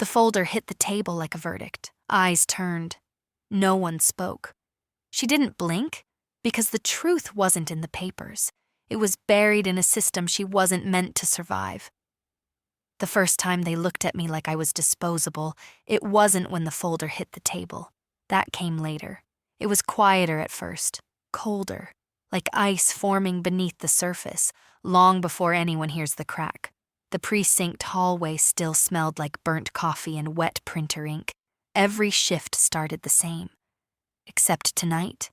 The folder hit the table like a verdict. Eyes turned. No one spoke. She didn't blink because the truth wasn't in the papers. It was buried in a system she wasn't meant to survive. The first time they looked at me like I was disposable, it wasn't when the folder hit the table. That came later. It was quieter at first, colder, like ice forming beneath the surface, long before anyone hears the crack. The precinct hallway still smelled like burnt coffee and wet printer ink. Every shift started the same. Except tonight.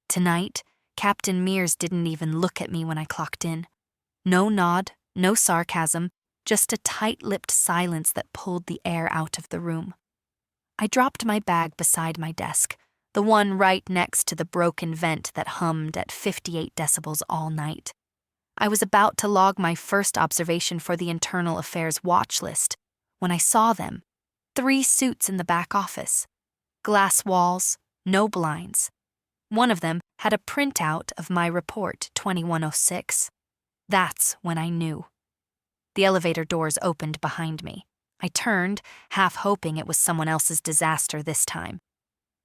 Tonight, Captain Mears didn't even look at me when I clocked in. No nod, no sarcasm, just a tight-lipped silence that pulled the air out of the room. I dropped my bag beside my desk, the one right next to the broken vent that hummed at 58 decibels all night. I was about to log my first observation for the Internal Affairs watch list when I saw them. 3 suits in the back office. Glass walls, no blinds. One of them had a printout of my report 2106. That's when I knew. The elevator doors opened behind me. I turned, half hoping it was someone else's disaster this time.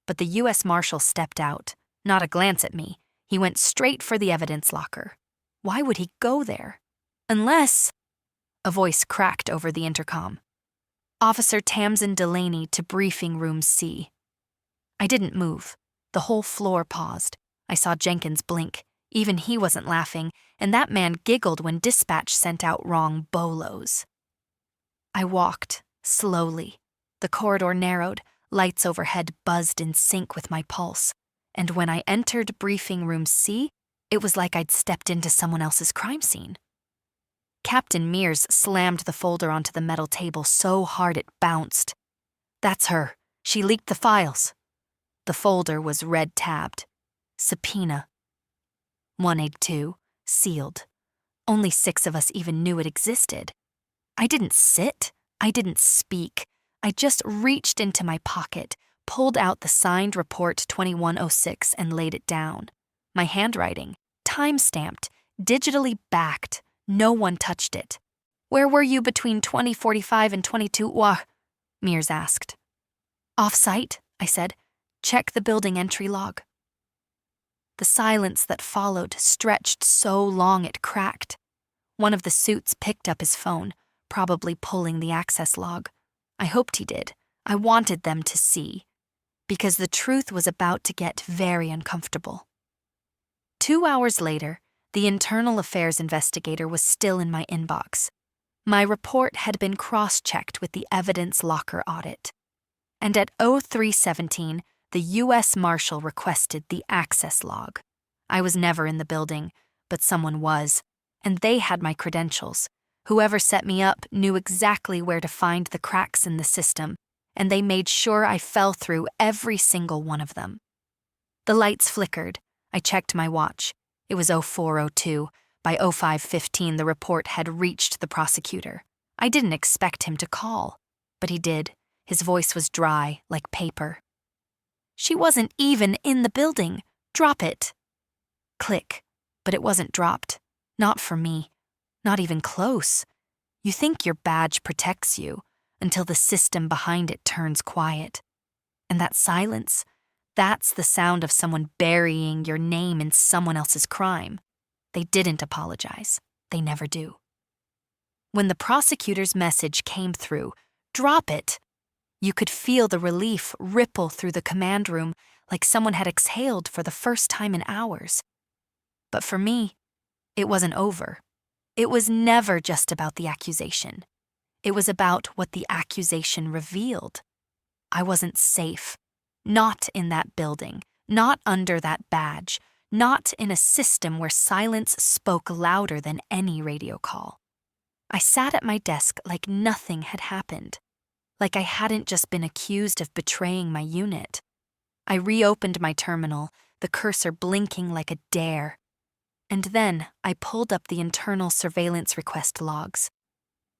But the U.S. Marshal stepped out, not a glance at me. He went straight for the evidence locker. Why would he go there? Unless... A voice cracked over the intercom. Officer Tamsin Delaney to briefing room C. I didn't move. The whole floor paused. I saw Jenkins blink. Even he wasn't laughing, and that man giggled when dispatch sent out wrong bolos. I walked, slowly. The corridor narrowed, lights overhead buzzed in sync with my pulse, and when I entered briefing room C, it was like I'd stepped into someone else's crime scene. Captain Mears slammed the folder onto the metal table so hard it bounced. That's her. She leaked the files. The folder was red-tabbed. Subpoena. 182, sealed. Only 6 of us even knew it existed. I didn't sit. I didn't speak. I just reached into my pocket, pulled out the signed report 2106 and laid it down. My handwriting, time-stamped, digitally backed. No one touched it. Where were you between 2045 and 22? Mears asked. Off-site, I said. Check the building entry log. The silence that followed stretched so long it cracked. One of the suits picked up his phone, probably pulling the access log. I hoped he did. I wanted them to see. Because the truth was about to get very uncomfortable. 2 hours later, the Internal Affairs investigator was still in my inbox. My report had been cross-checked with the evidence locker audit. And at 0317, the U.S. Marshal requested the access log. I was never in the building, but someone was, and they had my credentials. Whoever set me up knew exactly where to find the cracks in the system, and they made sure I fell through every single one of them. The lights flickered. I checked my watch. It was 0402. By 0515, the report had reached the prosecutor. I didn't expect him to call, but he did. His voice was dry, like paper. She wasn't even in the building. Drop it. Click, but it wasn't dropped. Not for me. Not even close. You think your badge protects you until the system behind it turns quiet. And that silence, that's the sound of someone burying your name in someone else's crime. They didn't apologize. They never do. When the prosecutor's message came through, drop it, you could feel the relief ripple through the command room like someone had exhaled for the first time in hours. But for me, it wasn't over. It was never just about the accusation. It was about what the accusation revealed. I wasn't safe. Not in that building. Not under that badge. Not in a system where silence spoke louder than any radio call. I sat at my desk like nothing had happened. Like I hadn't just been accused of betraying my unit. I reopened my terminal, the cursor blinking like a dare. And then I pulled up the internal surveillance request logs.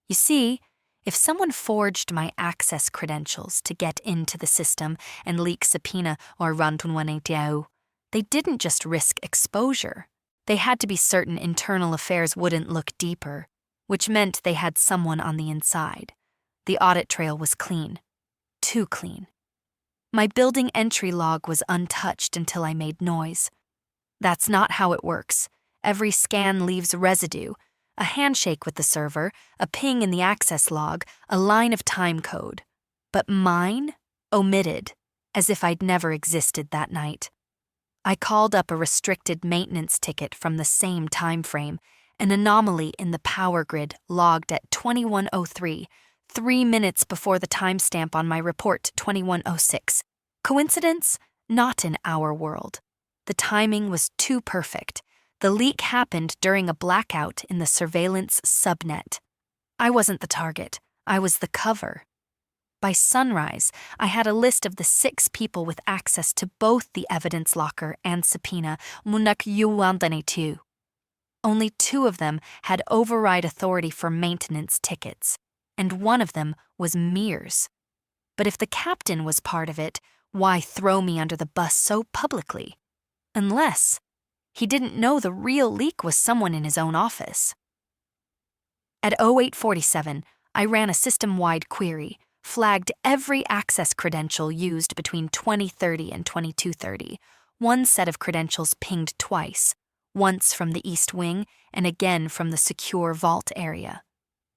You see, if someone forged my access credentials to get into the system and leak Subpoena or run 2180, they didn't just risk exposure. They had to be certain Internal Affairs wouldn't look deeper, which meant they had someone on the inside. The audit trail was clean. Too clean. My building entry log was untouched until I made noise. That's not how it works. Every scan leaves residue, a handshake with the server, a ping in the access log, a line of time code. But mine? Omitted, as if I'd never existed that night. I called up a restricted maintenance ticket from the same time frame, an anomaly in the power grid logged at 21:03, 3 minutes before the timestamp on my report 21:06. Coincidence? Not in our world. The timing was too perfect. The leak happened during a blackout in the surveillance subnet. I wasn't the target. I was the cover. By sunrise, I had a list of the 6 people with access to both the evidence locker and subpoena, Munak Yuwandane. Only 2 of them had override authority for maintenance tickets, and one of them was Mears. But if the captain was part of it, why throw me under the bus so publicly? Unless he didn't know the real leak was someone in his own office. At 0847, I ran a system-wide query, flagged every access credential used between 2030 and 2230. One set of credentials pinged twice, once from the East Wing and again from the secure vault area.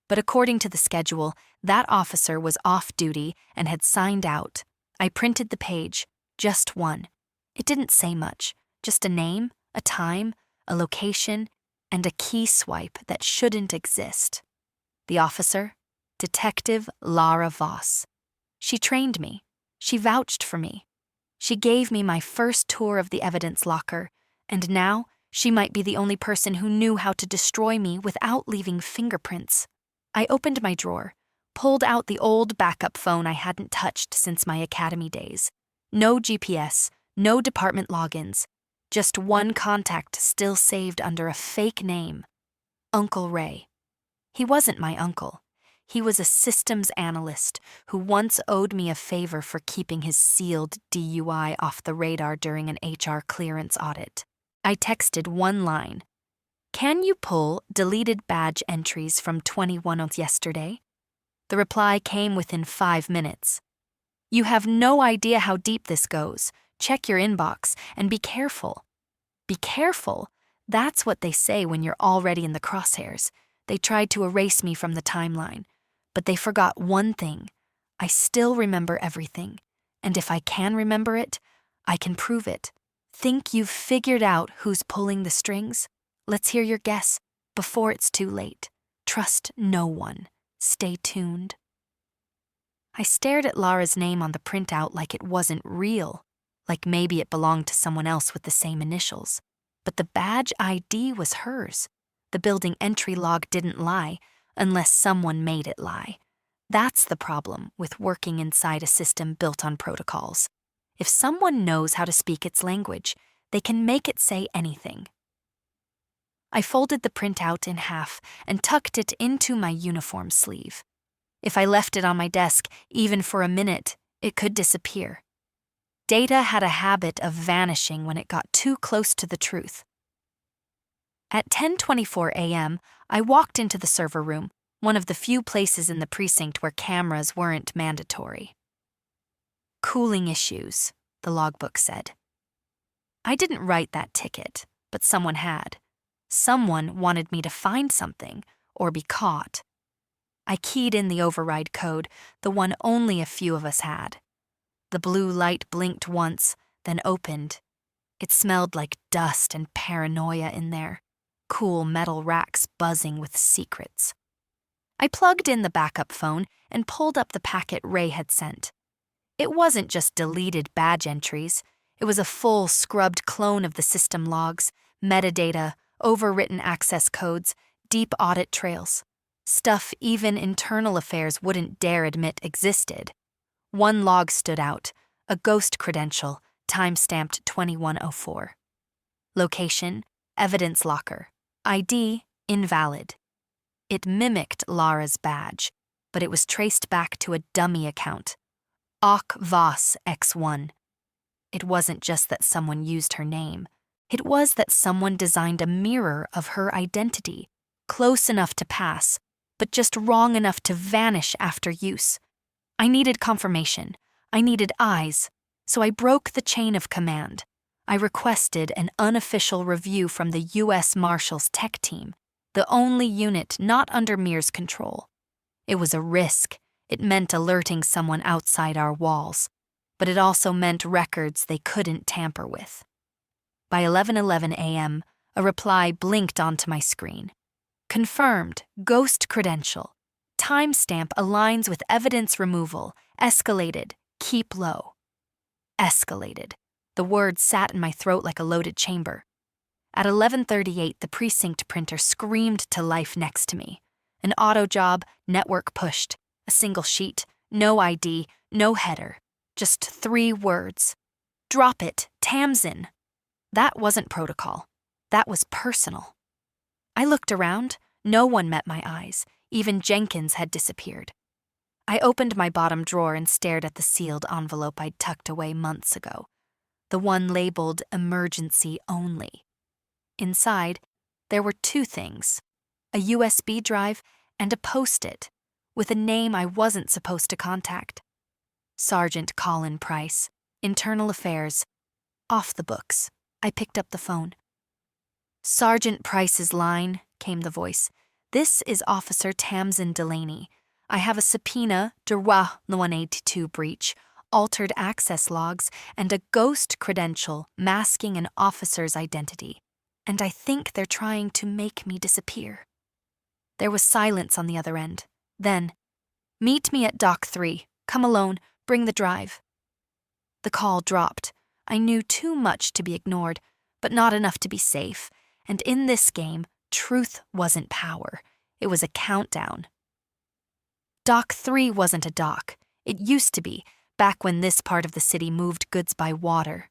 But according to the schedule, that officer was off duty and had signed out. I printed the page, just one. It didn't say much, just a name, a time, a location, and a key swipe that shouldn't exist. The officer? Detective Lara Voss. She trained me. She vouched for me. She gave me my first tour of the evidence locker, and now she might be the only person who knew how to destroy me without leaving fingerprints. I opened my drawer, pulled out the old backup phone I hadn't touched since my academy days. No GPS, no department logins, just one contact still saved under a fake name. Uncle Ray. He wasn't my uncle. He was a systems analyst who once owed me a favor for keeping his sealed DUI off the radar during an HR clearance audit. I texted one line. Can you pull deleted badge entries from 21 of yesterday? The reply came within 5 minutes. You have no idea how deep this goes. Check your inbox and be careful. Be careful? That's what they say when you're already in the crosshairs. They tried to erase me from the timeline. But they forgot one thing. I still remember everything. And if I can remember it, I can prove it. Think you've figured out who's pulling the strings? Let's hear your guess before it's too late. Trust no one. Stay tuned. I stared at Lara's name on the printout like it wasn't real, like maybe it belonged to someone else with the same initials. But the badge ID was hers. The building entry log didn't lie, unless someone made it lie. That's the problem with working inside a system built on protocols. If someone knows how to speak its language, they can make it say anything. I folded the printout in half and tucked it into my uniform sleeve. If I left it on my desk, even for a minute, it could disappear. Data had a habit of vanishing when it got too close to the truth. At 10:24 a.m., I walked into the server room, one of the few places in the precinct where cameras weren't mandatory. Cooling issues, the logbook said. I didn't write that ticket, but someone had. Someone wanted me to find something or be caught. I keyed in the override code, the one only a few of us had. The blue light blinked once, then opened. It smelled like dust and paranoia in there. Cool metal racks buzzing with secrets. I plugged in the backup phone and pulled up the packet Ray had sent. It wasn't just deleted badge entries. It was a full scrubbed clone of the system logs, metadata, overwritten access codes, deep audit trails. Stuff even internal affairs wouldn't dare admit existed. One log stood out, a ghost credential, time-stamped 2104. Location, evidence locker. ID, invalid. It mimicked Lara's badge, but it was traced back to a dummy account. Ak Voss X1. It wasn't just that someone used her name. It was that someone designed a mirror of her identity, close enough to pass, but just wrong enough to vanish after use. I needed confirmation. I needed eyes. So I broke the chain of command. I requested an unofficial review from the U.S. Marshal's tech team, the only unit not under Mir's control. It was a risk. It meant alerting someone outside our walls, but it also meant records they couldn't tamper with. By 11:11 a.m., a reply blinked onto my screen. Confirmed, ghost credential. Timestamp aligns with evidence removal. Escalated, keep low. Escalated. The words sat in my throat like a loaded chamber. At 11:38, the precinct printer screamed to life next to me. An auto job, network pushed. A single sheet, no ID, no header. Just 3 words. Drop it, Tamsin. That wasn't protocol. That was personal. I looked around. No one met my eyes. Even Jenkins had disappeared. I opened my bottom drawer and stared at the sealed envelope I'd tucked away months ago. The one labeled emergency only. Inside, there were 2 things. A USB drive and a Post-it with a name I wasn't supposed to contact. Sergeant Colin Price, Internal Affairs. Off the books. I picked up the phone. Sergeant Price's line, came the voice. This is Officer Tamsin Delaney. I have a subpoena, droit 182 breach, altered access logs, and a ghost credential masking an officer's identity. And I think they're trying to make me disappear. There was silence on the other end. Then, meet me at Dock 3. Come alone. Bring the drive. The call dropped. I knew too much to be ignored, but not enough to be safe. And in this game, truth wasn't power. It was a countdown. Dock 3 wasn't a dock. It used to be, back when this part of the city moved goods by water.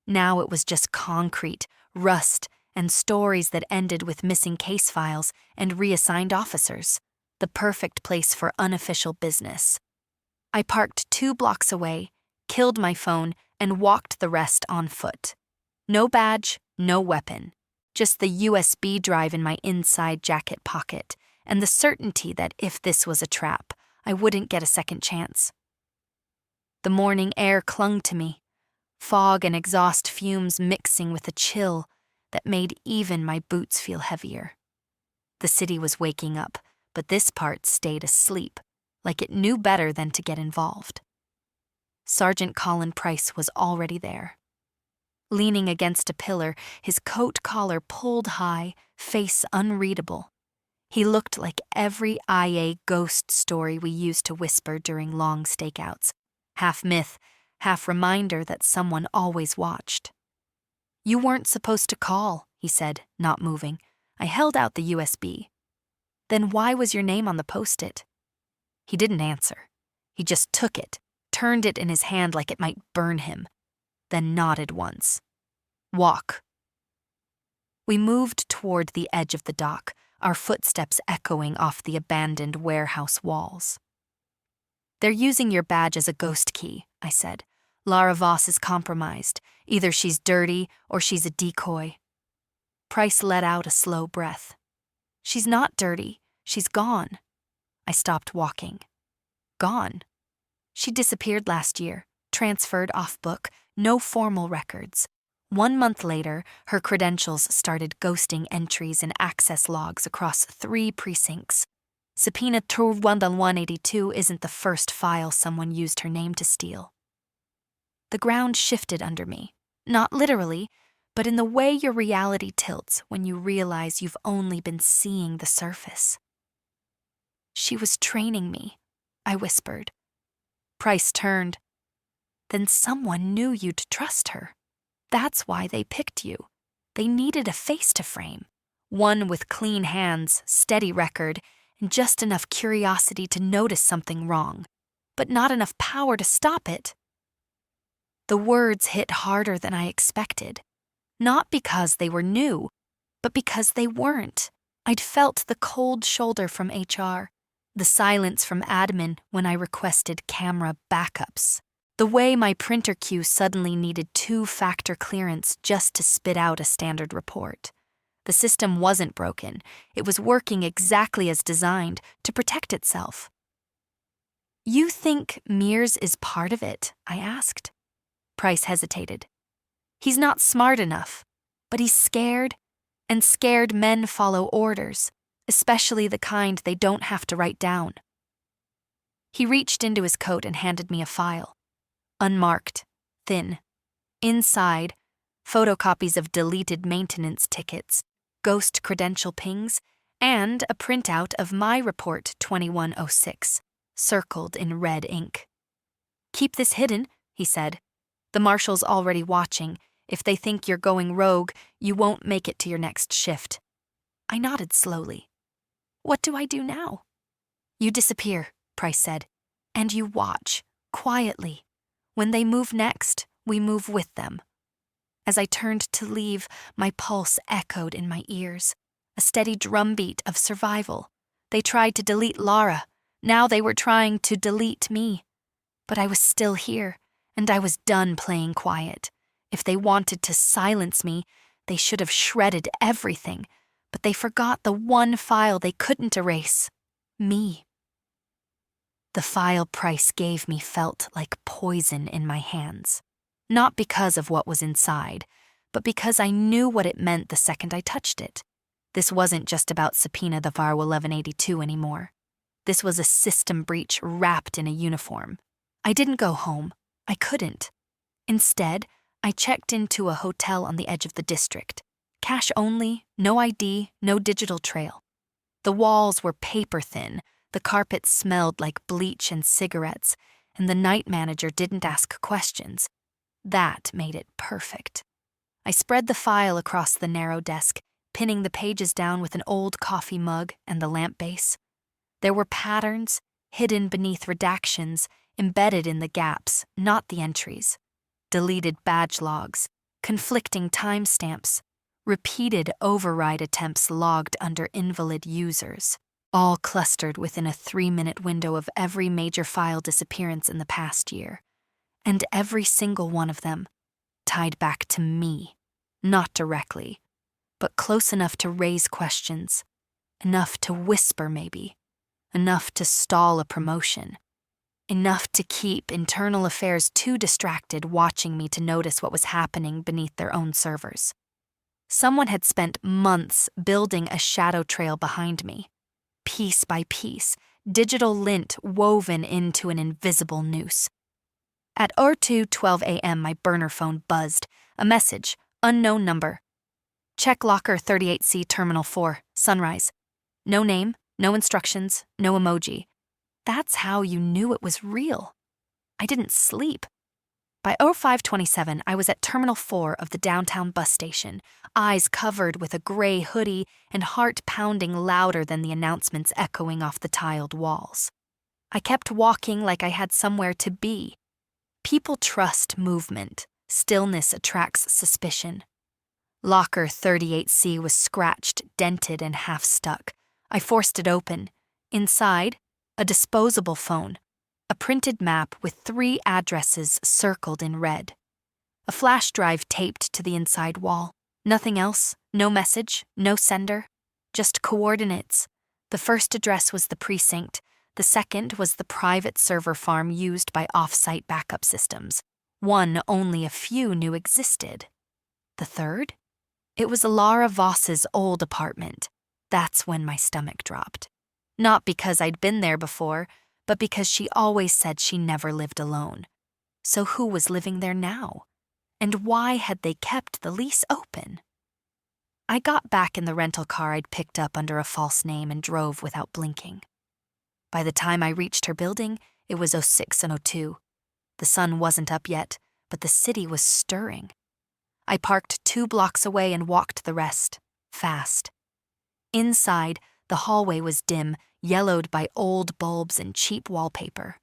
Now it was just concrete, rust, and stories that ended with missing case files and reassigned officers. The perfect place for unofficial business. I parked 2 blocks away, killed my phone, and walked the rest on foot. No badge, no weapon. Just the USB drive in my inside jacket pocket, and the certainty that if this was a trap, I wouldn't get a second chance. The morning air clung to me, fog and exhaust fumes mixing with a chill that made even my boots feel heavier. The city was waking up, but this part stayed asleep, like it knew better than to get involved. Sergeant Colin Price was already there. Leaning against a pillar, his coat collar pulled high, face unreadable. He looked like every IA ghost story we used to whisper during long stakeouts, half myth, half reminder that someone always watched. You weren't supposed to call, he said, not moving. I held out the USB. Then why was your name on the Post-it? He didn't answer. He just took it, turned it in his hand like it might burn him, then nodded once. Walk. We moved toward the edge of the dock, our footsteps echoing off the abandoned warehouse walls. They're using your badge as a ghost key, I said. Lara Voss is compromised. Either she's dirty or she's a decoy. Price let out a slow breath. She's not dirty. She's gone. I stopped walking. Gone. She disappeared last year, transferred off book, no formal records. 1 month later, her credentials started ghosting entries and access logs across 3 precincts. Subpoena 182 isn't the first file someone used her name to steal. The ground shifted under me, not literally, but in the way your reality tilts when you realize you've only been seeing the surface. She was training me, I whispered. Price turned. Then someone knew you'd trust her. That's why they picked you. They needed a face to frame, one with clean hands, steady record, and just enough curiosity to notice something wrong, but not enough power to stop it. The words hit harder than I expected, not because they were new, but because they weren't. I'd felt the cold shoulder from HR, the silence from admin when I requested camera backups, the way my printer queue suddenly needed 2-factor clearance just to spit out a standard report. The system wasn't broken. It was working exactly as designed to protect itself. "You think Mears is part of it?" I asked. Price hesitated. "He's not smart enough, but he's scared, and scared men follow orders, especially the kind they don't have to write down." He reached into his coat and handed me a file. Unmarked, thin. Inside, photocopies of deleted maintenance tickets, ghost credential pings, and a printout of my report 2106, circled in red ink. "Keep this hidden," he said. "The Marshal's already watching. If they think you're going rogue, you won't make it to your next shift." I nodded slowly. "What do I do now?" "You disappear," Price said, "and you watch, quietly. When they move next, we move with them." As I turned to leave, my pulse echoed in my ears, a steady drumbeat of survival. They tried to delete Lara. Now they were trying to delete me. But I was still here, and I was done playing quiet. If they wanted to silence me, they should have shredded everything, but they forgot the one file they couldn't erase: me. The file Price gave me felt like poison in my hands. Not because of what was inside, but because I knew what it meant the second I touched it. This wasn't just about Subpoena the VAR 1182 anymore. This was a system breach wrapped in a uniform. I didn't go home. I couldn't. Instead, I checked into a hotel on the edge of the district. Cash only, no ID, no digital trail. The walls were paper thin, the carpet smelled like bleach and cigarettes, and the night manager didn't ask questions. That made it perfect. I spread the file across the narrow desk, pinning the pages down with an old coffee mug and the lamp base. There were patterns, hidden beneath redactions, embedded in the gaps, not the entries. Deleted badge logs, conflicting timestamps, repeated override attempts logged under invalid users, all clustered within a 3-minute window of every major file disappearance in the past year. And every single one of them tied back to me, not directly, but close enough to raise questions, enough to whisper maybe, enough to stall a promotion, enough to keep internal affairs too distracted watching me to notice what was happening beneath their own servers. Someone had spent months building a shadow trail behind me, piece by piece, digital lint woven into an invisible noose. At 02:12 a.m., my burner phone buzzed. A message, unknown number. "Check locker 38C Terminal 4, Sunrise." No name, no instructions, no emoji. That's how you knew it was real. I didn't sleep. By 05:27, I was at Terminal 4 of the downtown bus station, eyes covered with a gray hoodie and heart pounding louder than the announcements echoing off the tiled walls. I kept walking like I had somewhere to be. People trust movement. Stillness attracts suspicion. Locker 38C was scratched, dented, and half stuck. I forced it open. Inside, a disposable phone, a printed map with 3 addresses circled in red. A flash drive taped to the inside wall. Nothing else, no message, no sender, just coordinates. The first address was the precinct. The second was the private server farm used by off-site backup systems, one only a few knew existed. The third? It was Lara Voss's old apartment. That's when my stomach dropped. Not because I'd been there before, but because she always said she never lived alone. So who was living there now? And why had they kept the lease open? I got back in the rental car I'd picked up under a false name and drove without blinking. By the time I reached her building, it was 06 and 02. The sun wasn't up yet, but the city was stirring. I parked 2 blocks away and walked the rest, fast. Inside, the hallway was dim, yellowed by old bulbs and cheap wallpaper.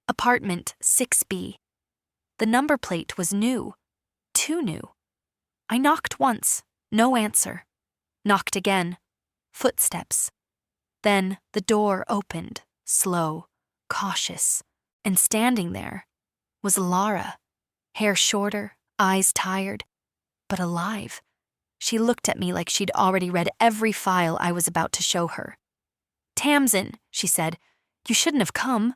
Apartment 6B. The number plate was new, too new. I knocked once, no answer. Knocked again, footsteps. Then the door opened, slow, cautious, and standing there was Lara, hair shorter, eyes tired, but alive. She looked at me like she'd already read every file I was about to show her. "Tamsin," she said, "you shouldn't have come."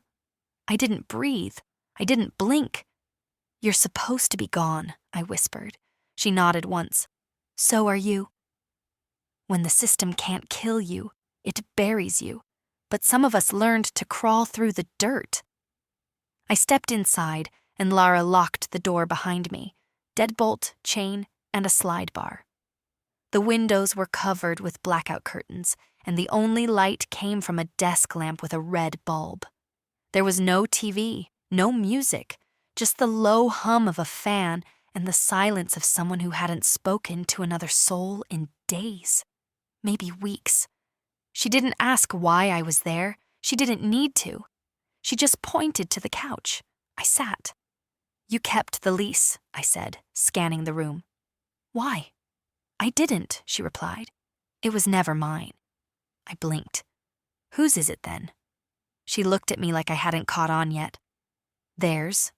I didn't breathe. I didn't blink. "You're supposed to be gone," I whispered. She nodded once. "So are you." When the system can't kill you, it buries you. But some of us learned to crawl through the dirt. I stepped inside, and Lara locked the door behind me, deadbolt, chain, and a slide bar. The windows were covered with blackout curtains, and the only light came from a desk lamp with a red bulb. There was no TV, no music, just the low hum of a fan and the silence of someone who hadn't spoken to another soul in days, maybe weeks. She didn't ask why I was there. She didn't need to. She just pointed to the couch. I sat. "You kept the lease," I said, scanning the room. "Why?" "I didn't," she replied. "It was never mine." I blinked. "Whose is it then?" She looked at me like I hadn't caught on yet. "Theirs."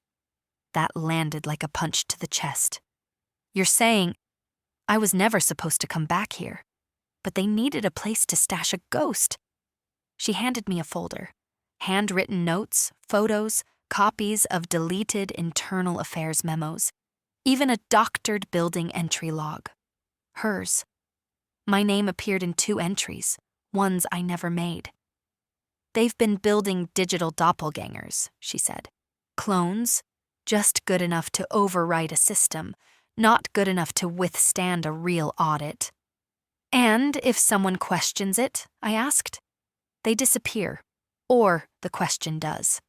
That landed like a punch to the chest. "You're saying I was never supposed to come back here, but they needed a place to stash a ghost." She handed me a folder. Handwritten notes, photos, copies of deleted internal affairs memos, even a doctored building entry log. Hers. My name appeared in 2 entries, ones I never made. "They've been building digital doppelgangers," she said. "Clones, just good enough to override a system, not good enough to withstand a real audit. And if someone questions it," I asked, "they disappear, or the question does."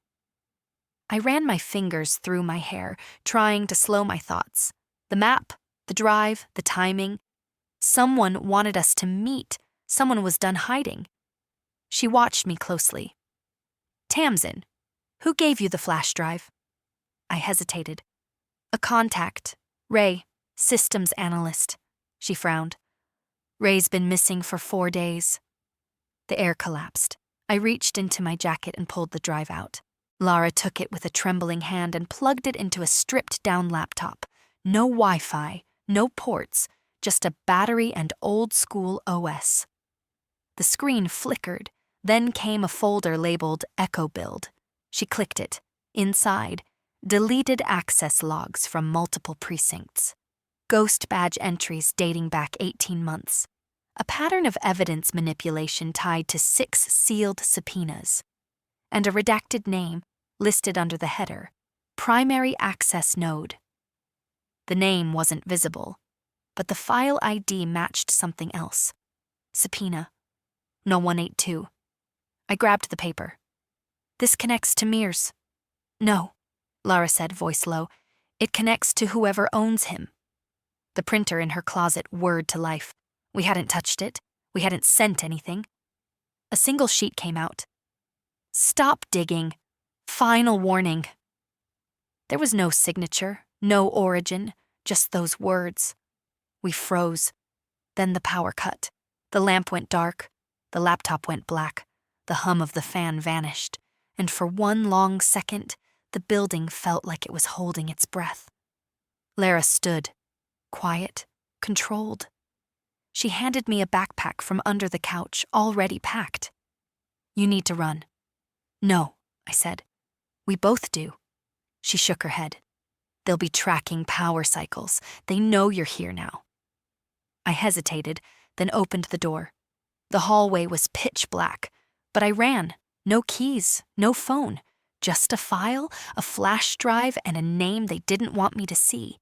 I ran my fingers through my hair, trying to slow my thoughts. The map, the drive, the timing. Someone wanted us to meet. Someone was done hiding. She watched me closely. "Tamsin, who gave you the flash drive?" I hesitated. "A contact. Ray, systems analyst." She frowned. "Ray's been missing for 4 days." The air collapsed. I reached into my jacket and pulled the drive out. Lara took it with a trembling hand and plugged it into a stripped-down laptop. No Wi-Fi, no ports, just a battery and old-school OS. The screen flickered, then came a folder labeled Echo Build. She clicked it. Inside, deleted access logs from multiple precincts. Ghost badge entries dating back 18 months. A pattern of evidence manipulation tied to 6 sealed subpoenas. And a redacted name listed under the header, Primary Access Node. The name wasn't visible, but the file ID matched something else. Subpoena. No 182. I grabbed the paper. "This connects to Mears." "No," Lara said, voice low. "It connects to whoever owns him." The printer in her closet whirred to life. We hadn't touched it. We hadn't sent anything. A single sheet came out. "Stop digging. Final warning." There was no signature, no origin, just those words. We froze. Then the power cut. The lamp went dark. The laptop went black. The hum of the fan vanished. And for one long second, the building felt like it was holding its breath. Lara stood, quiet, controlled. She handed me a backpack from under the couch, already packed. "You need to run." "No," I said. "We both do." She shook her head. "They'll be tracking power cycles. They know you're here now." I hesitated, then opened the door. The hallway was pitch black, but I ran. No keys, no phone, just a file, a flash drive, and a name they didn't want me to see.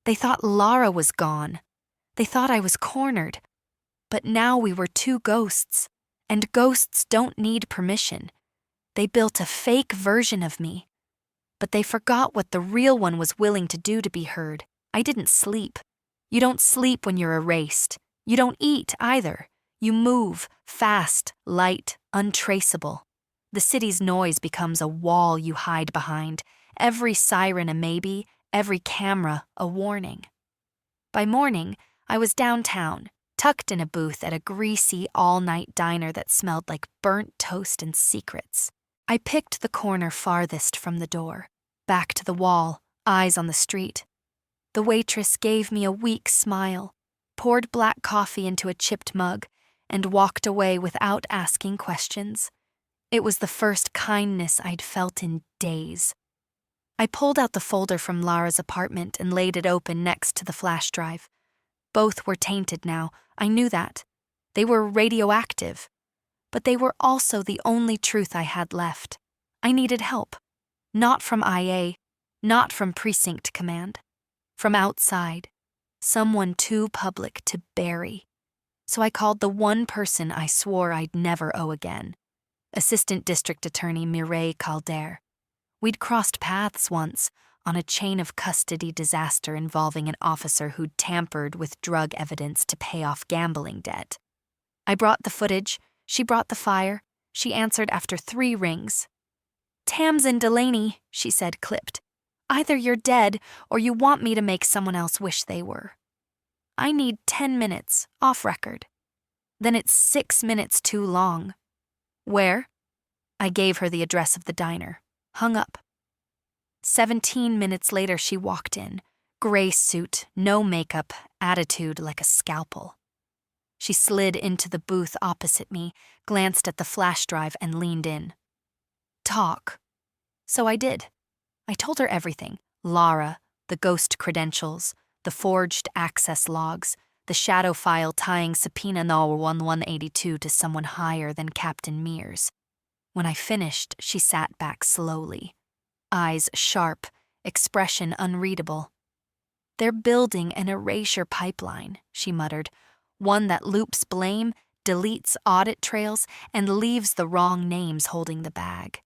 They thought Lara was gone. They thought I was cornered. But now we were 2 ghosts, and ghosts don't need permission. They built a fake version of me. But they forgot what the real one was willing to do to be heard. I didn't sleep. You don't sleep when you're erased. You don't eat either. You move, fast, light, untraceable. The city's noise becomes a wall you hide behind. Every siren a maybe, every camera a warning. By morning, I was downtown, tucked in a booth at a greasy all-night diner that smelled like burnt toast and secrets. I picked the corner farthest from the door, back to the wall, eyes on the street. The waitress gave me a weak smile, poured black coffee into a chipped mug, and walked away without asking questions. It was the first kindness I'd felt in days. I pulled out the folder from Lara's apartment and laid it open next to the flash drive. Both were tainted now, I knew that. They were radioactive. But they were also the only truth I had left. I needed help. Not from IA, not from Precinct Command. From outside. Someone too public to bury. So I called the one person I swore I'd never owe again. Assistant District Attorney Mireille Calder. We'd crossed paths once on a chain of custody disaster involving an officer who'd tampered with drug evidence to pay off gambling debt. I brought the footage, she brought the fire, she answered after 3 rings. "Tamsin Delaney," she said, clipped. "Either you're dead or you want me to make someone else wish they were. I need 10 minutes, off record. Then it's 6 minutes too long. Where?" I gave her the address of the diner. Hung up. 17 minutes later, she walked in. Gray suit, no makeup, attitude like a scalpel. She slid into the booth opposite me, glanced at the flash drive, and leaned in. "Talk." So I did. I told her everything. Lara, the ghost credentials, the forged access logs, the shadow file tying Subpoena No. 1182 to someone higher than Captain Mears. When I finished, she sat back slowly. Eyes sharp, expression unreadable. "They're building an erasure pipeline," she muttered. "One that loops blame, deletes audit trails, and leaves the wrong names holding the bag."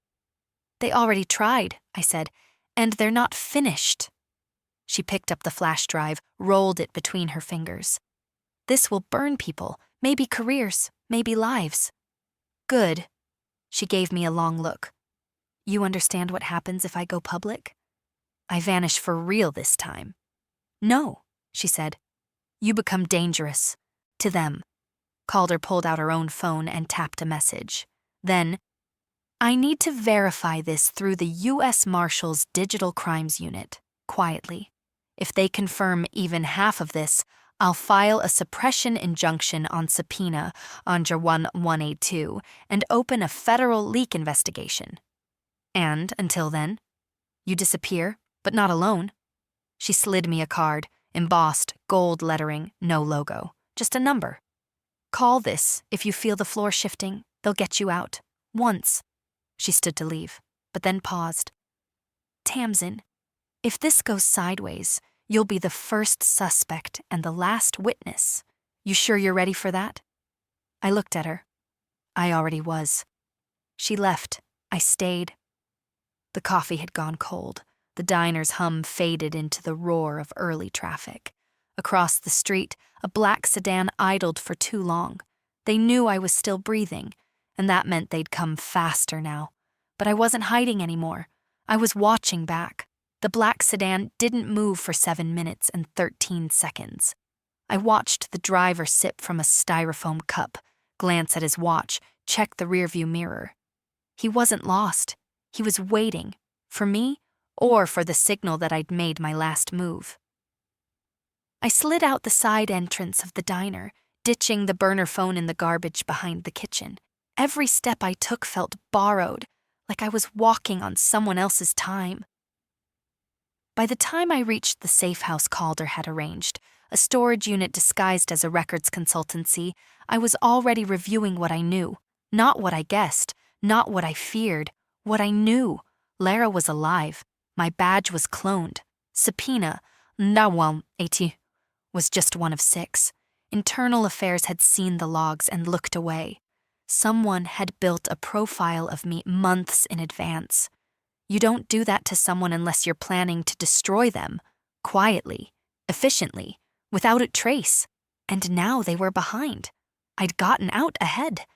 "They already tried," I said, "and they're not finished." She picked up the flash drive, rolled it between her fingers. "This will burn people, maybe careers, maybe lives." "Good." She gave me a long look. "You understand what happens if I go public? I vanish for real this time." "No," she said. "You become dangerous. To them." Calder pulled out her own phone and tapped a message. Then, "I need to verify this through the U.S. Marshal's Digital Crimes Unit, quietly. If they confirm even half of this, I'll file a suppression injunction on Subpoena under 1182 and open a federal leak investigation. And until then, you disappear, but not alone." She slid me a card, embossed, gold lettering, no logo, just a number. "Call this if you feel the floor shifting. They'll get you out. Once." She stood to leave, but then paused. "Tamsin, if this goes sideways, you'll be the first suspect and the last witness. You sure you're ready for that?" I looked at her. I already was. She left. I stayed. The coffee had gone cold. The diner's hum faded into the roar of early traffic. Across the street, a black sedan idled for too long. They knew I was still breathing, and that meant they'd come faster now. But I wasn't hiding anymore. I was watching back. The black sedan didn't move for 7 minutes and 13 seconds. I watched the driver sip from a styrofoam cup, glance at his watch, check the rearview mirror. He wasn't lost. He was waiting. For me, or for the signal that I'd made my last move. I slid out the side entrance of the diner, ditching the burner phone in the garbage behind the kitchen. Every step I took felt borrowed, like I was walking on someone else's time. By the time I reached the safe house Calder had arranged, a storage unit disguised as a records consultancy, I was already reviewing what I knew. Not what I guessed, not what I feared, what I knew. Lara was alive. My badge was cloned. Subpoena, No. 1182, was just one of 6. Internal Affairs had seen the logs and looked away. Someone had built a profile of me months in advance. You don't do that to someone unless you're planning to destroy them, quietly, efficiently, without a trace. And now they were behind. I'd gotten out ahead.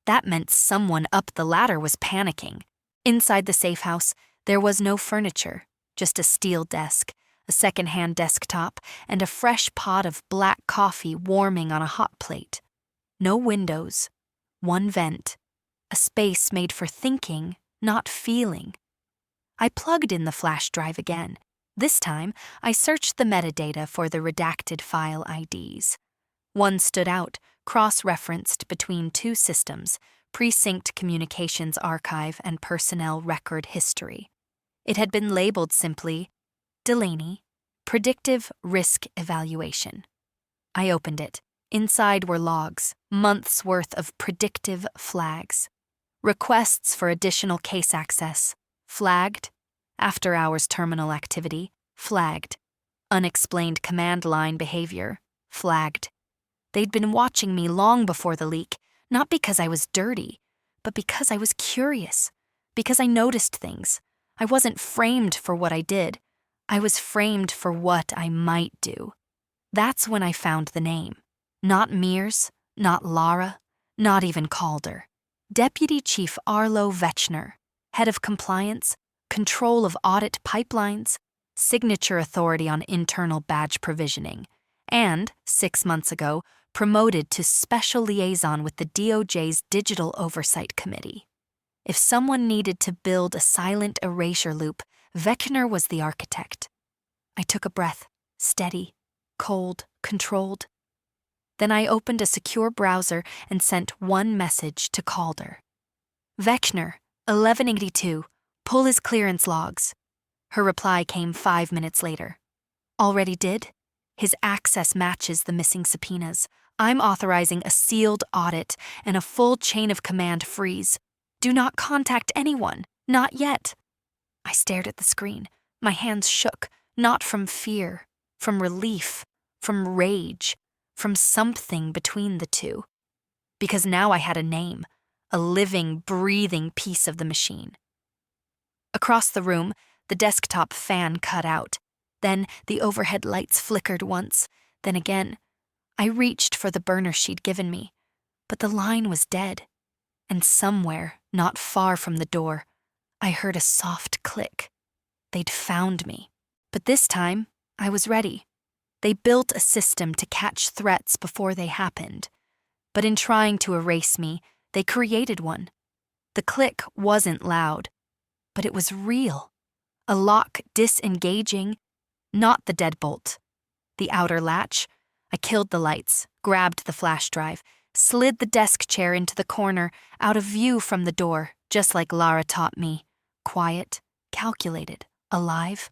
That meant someone up the ladder was panicking. Inside the safe house, there was no furniture, just a steel desk, a second-hand desktop, and a fresh pot of black coffee warming on a hot plate. No windows, one vent, a space made for thinking, not feeling. I plugged in the flash drive again. This time, I searched the metadata for the redacted file IDs. One stood out, cross-referenced between two systems, Precinct Communications Archive and Personnel Record History. It had been labeled simply, Delaney, Predictive Risk Evaluation. I opened it. Inside were logs, months' worth of predictive flags. Requests for additional case access, flagged. After-hours terminal activity, flagged. Unexplained command line behavior, flagged. They'd been watching me long before the leak, not because I was dirty, but because I was curious, because I noticed things. I wasn't framed for what I did. I was framed for what I might do. That's when I found the name. Not Mears, not Lara, not even Calder. Deputy Chief Arlo Vetchner, head of compliance, control of audit pipelines, signature authority on internal badge provisioning, and, 6 months ago, promoted to special liaison with the DOJ's Digital Oversight Committee. If someone needed to build a silent erasure loop, Vetchner was the architect. I took a breath, steady, cold, controlled. Then I opened a secure browser and sent one message to Calder. Vetchner, 1182, pull his clearance logs. Her reply came 5 minutes later. Already did? His access matches the missing subpoenas. I'm authorizing a sealed audit and a full chain of command freeze. Do not contact anyone, not yet. I stared at the screen. My hands shook, not from fear, from relief, from rage, from something between the two. Because now I had a name, a living, breathing piece of the machine. Across the room, the desktop fan cut out. Then the overhead lights flickered once, then again. I reached for the burner she'd given me, but the line was dead. And somewhere, not far from the door, I heard a soft click. They'd found me. But this time, I was ready. They built a system to catch threats before they happened. But in trying to erase me, they created one. The click wasn't loud, but it was real. A lock disengaging, not the deadbolt. The outer latch. I killed the lights, grabbed the flash drive, slid the desk chair into the corner, out of view from the door, just like Lara taught me. Quiet, calculated, alive.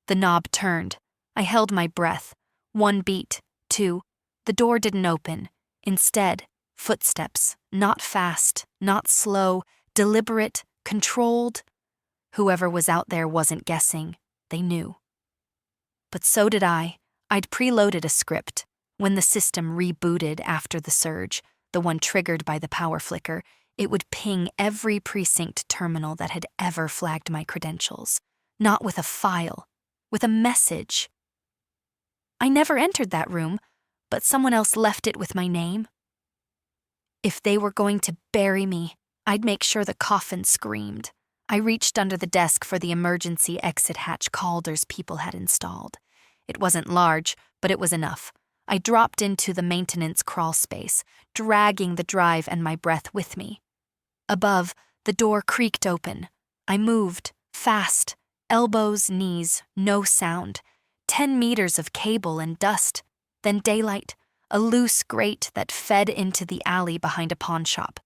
The knob turned. I held my breath. 1 beat, 2. The door didn't open. Instead, footsteps, not fast, not slow, deliberate, controlled. Whoever was out there wasn't guessing. They knew. But so did I. I'd preloaded a script. When the system rebooted after the surge, the one triggered by the power flicker, it would ping every precinct terminal that had ever flagged my credentials. Not with a file, with a message. I never entered that room, but someone else left it with my name. If they were going to bury me, I'd make sure the coffin screamed. I reached under the desk for the emergency exit hatch Calder's people had installed. It wasn't large, but it was enough. I dropped into the maintenance crawl space, dragging the drive and my breath with me. Above, the door creaked open. I moved, fast, elbows, knees, no sound. 10 meters of cable and dust, then daylight, a loose grate that fed into the alley behind a pawn shop.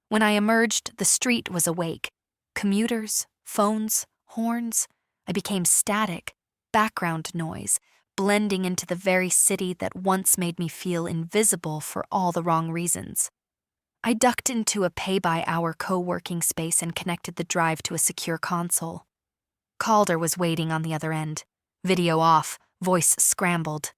When I emerged, the street was awake. Commuters, phones, horns. I became static, background noise, blending into the very city that once made me feel invisible for all the wrong reasons. I ducked into a pay-by-hour co-working space and connected the drive to a secure console. Calder was waiting on the other end. Video off, voice scrambled.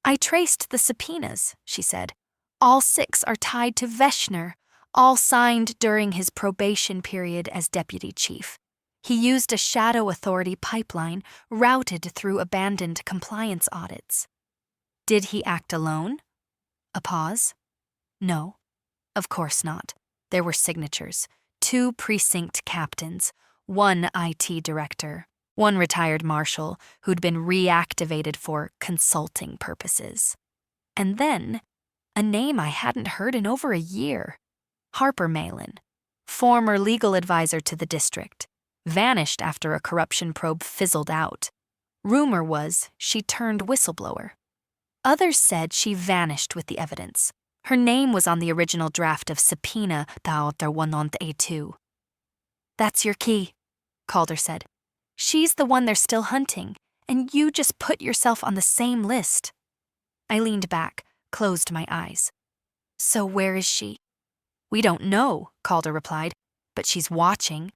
I traced the subpoenas, she said. All 6 are tied to Vetchner, all signed during his probation period as deputy chief. He used a shadow authority pipeline routed through abandoned compliance audits. Did he act alone? A pause. No, of course not. There were signatures, 2 precinct captains, 1 IT director, 1 retired marshal who'd been reactivated for consulting purposes. And then, a name I hadn't heard in over a year. Harper Malin, former legal advisor to the district, vanished after a corruption probe fizzled out. Rumor was she turned whistleblower. Others said she vanished with the evidence. Her name was on the original draft of Subpoena A2. That's your key, Calder said. She's the one they're still hunting, and you just put yourself on the same list. I leaned back, closed my eyes. So where is she? We don't know, Calder replied, but she's watching.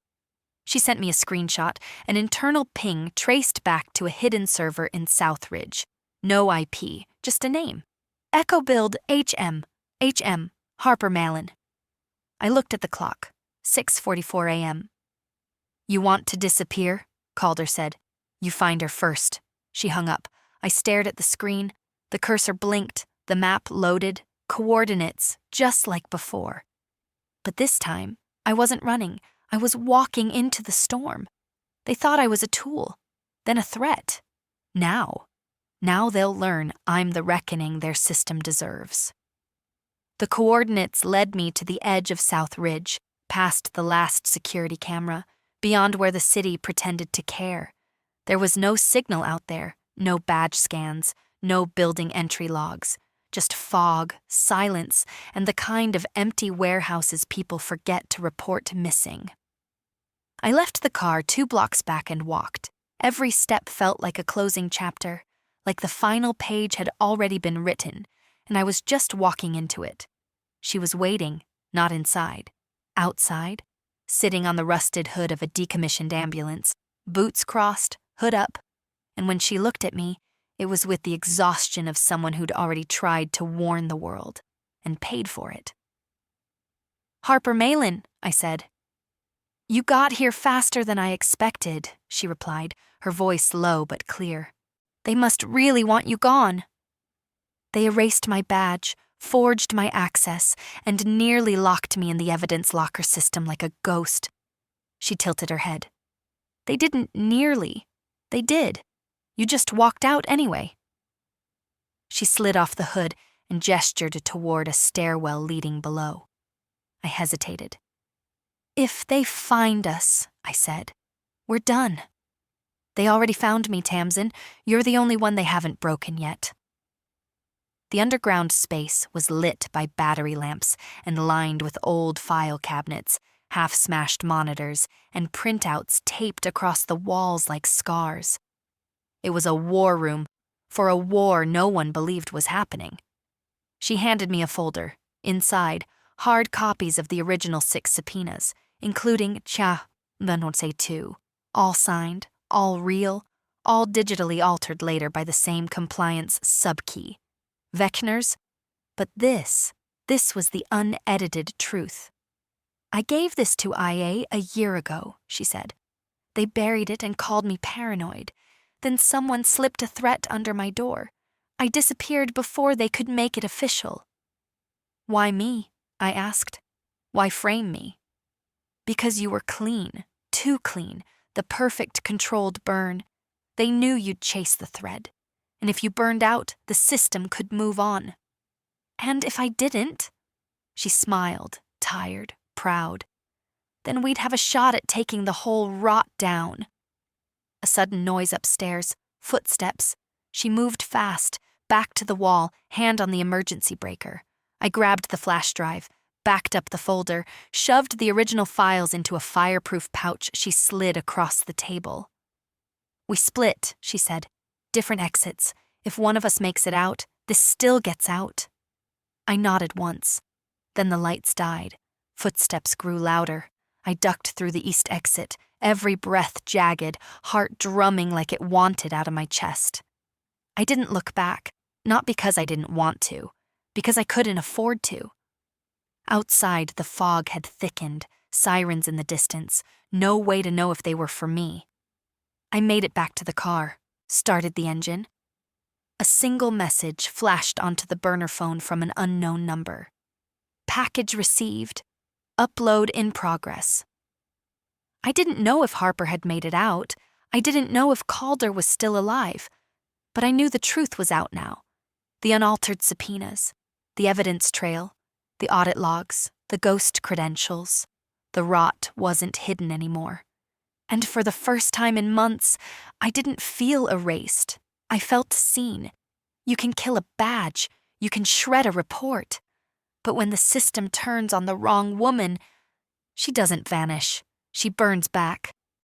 She sent me a screenshot, an internal ping traced back to a hidden server in Southridge. No IP, just a name. Echo build HM, Harper Malin. I looked at the clock, 6:44 a.m. You want to disappear? Calder said. You find her first. She hung up. I stared at the screen. The cursor blinked, the map loaded, coordinates, just like before. But this time, I wasn't running. I was walking into the storm. They thought I was a tool, then a threat. Now they'll learn I'm the reckoning their system deserves. The coordinates led me to the edge of South Ridge, past the last security camera, beyond where the city pretended to care. There was no signal out there, no badge scans, no building entry logs, just fog, silence, and the kind of empty warehouses people forget to report missing. I left the car 2 blocks back and walked. Every step felt like a closing chapter, like the final page had already been written, and I was just walking into it. She was waiting, not inside. Outside, sitting on the rusted hood of a decommissioned ambulance, boots crossed, hood up, and when she looked at me, it was with the exhaustion of someone who'd already tried to warn the world, and paid for it. Harper Malin, I said. You got here faster than I expected, she replied, her voice low but clear. They must really want you gone. They erased my badge, forged my access, and nearly locked me in the evidence locker system like a ghost. She tilted her head. They didn't nearly. They did. You just walked out anyway. She slid off the hood and gestured toward a stairwell leading below. I hesitated. If they find us, I said, we're done. They already found me, Tamsin. You're the only one they haven't broken yet. The underground space was lit by battery lamps and lined with old file cabinets, half-smashed monitors, and printouts taped across the walls like scars. It was a war room, for a war no one believed was happening. She handed me a folder. Inside, hard copies of the original 6 subpoenas, including A2, all signed, all real, all digitally altered later by the same compliance subkey. Vechners, but this was the unedited truth. I gave this to IA a year ago, she said. They buried it and called me paranoid. Then someone slipped a threat under my door. I disappeared before they could make it official. Why me? I asked. Why frame me? Because you were clean, too clean, the perfect controlled burn. They knew you'd chase the thread. And if you burned out, the system could move on. And if I didn't? She smiled, tired, proud. Then we'd have a shot at taking the whole rot down. A sudden noise upstairs, footsteps. She moved fast, back to the wall, hand on the emergency breaker. I grabbed the flash drive, backed up the folder, shoved the original files into a fireproof pouch she slid across the table. We split, she said. Different exits. If one of us makes it out, this still gets out. I nodded once. Then the lights died. Footsteps grew louder. I ducked through the east exit, every breath jagged, heart drumming like it wanted out of my chest. I didn't look back, not because I didn't want to, because I couldn't afford to. Outside, the fog had thickened, sirens in the distance, no way to know if they were for me. I made it back to the car, started the engine. A single message flashed onto the burner phone from an unknown number. Package received. Upload in progress. I didn't know if Harper had made it out. I didn't know if Calder was still alive. But I knew the truth was out now. The unaltered subpoenas, the evidence trail, the audit logs, the ghost credentials. The rot wasn't hidden anymore. And for the first time in months, I didn't feel erased. I felt seen. You can kill a badge. You can shred a report. But when the system turns on the wrong woman, she doesn't vanish. She burns back.